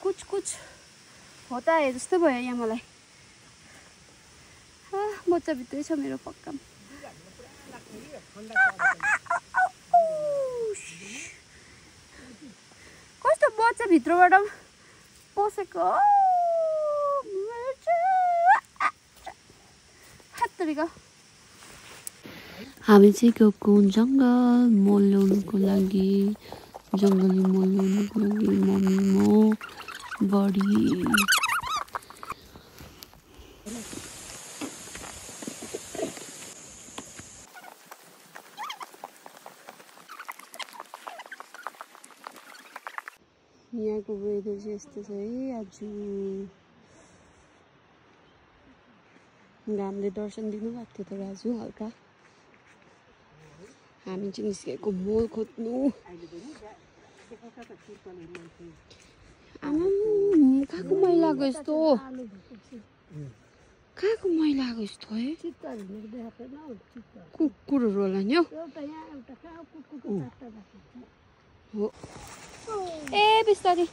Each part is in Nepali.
कुछ कुछ होता है जस्तो भयो यहाँ मलाई। बच्चा भित्रै छ मेरो पक्का। कस्तो बच्चा भित्रबाट पसेको हामी चाहिँ गएको जङ्गल मल ल्याउनुको लागि, जङ्गली मल ल्याउनुको लागि मम्मी म बडी। यहाँको वेदर चाहिँ यस्तो छ है। आज घामले दर्शन दिनुभएको थियो तर आज हल्का। हामी चाहिँ निस्केको मल खोज्नु। आमा कहाँको मैला गयो यस्तो, कहाँको मैला गयो यस्तो है। कुकुरहरू होला नि हो। ए बिस्तारी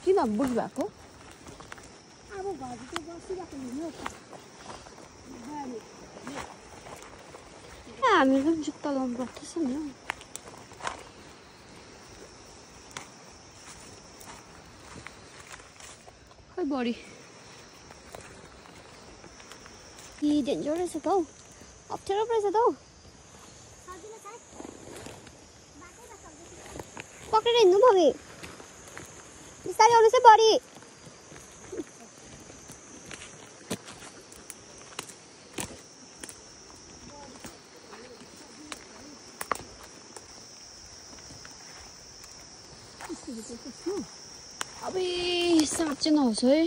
किन बुझ भएको? हामीले पनि जुत्ता लाउनु पर्छ नि। खै बढी डेन्जर रहेछ त हौ, अप्ठ्यारो रहेछ त हौ। पक्रेर हिँड्नु मम्मी, बिस्तारै आउनुहोस् है बढी। अबे साँप चाहिँ नहोस् है।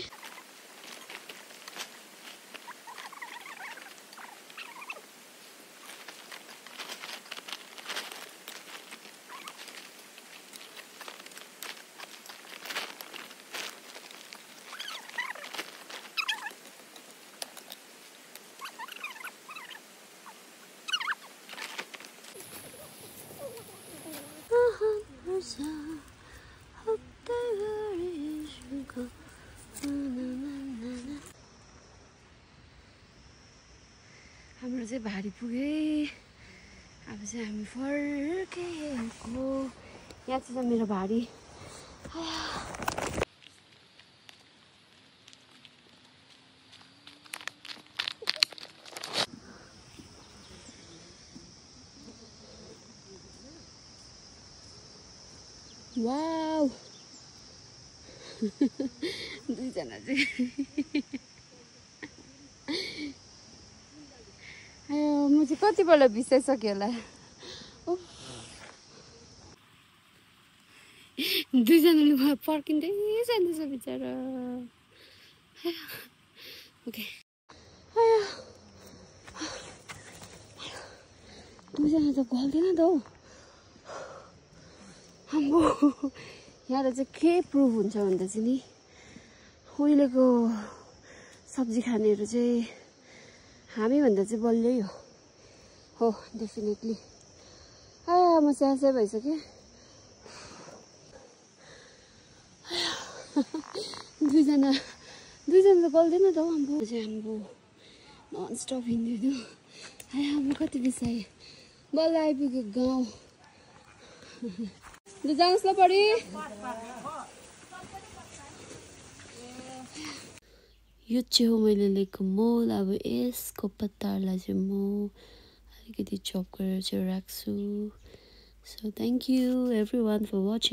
हाम्रो चाहिँ भारी पुगे। अब चाहिँ हामी फर्केको। यहाँ चाहिँ मेरो भारी। वाउ दुईजना चाहिँ म चाहिँ कतिपल्ट बिसाइसकेँ होला। दुईजनाले पर्किँदै जाँदैछ बिचरा। ओके दुईजना त गल्दैन त हौ। आम्बो यहाँ चाहिँ के प्रुभ हुन्छ भन्दा चाहिँ नि उहिलेको सब्जी खानेहरू चाहिँ हामीभन्दा चाहिँ बलियै हो डेफिनेटली। म स्याहार भइसकेँ। दुईजना त गल्दैन त हौ। आम्बो चाहिँ आम्बो ननस्टप हिँड्दिनु। म कति बिसाएँ। बल्ल आइपुग्यो गाउँ। जानुहोस् ल बढी। यो चाहिँ हो मैले लिएको मल। अब यसको पत्ताहरूलाई चाहिँ म अलिकति चप गरेर चाहिँ राख्छु। So thank you everyone for watching.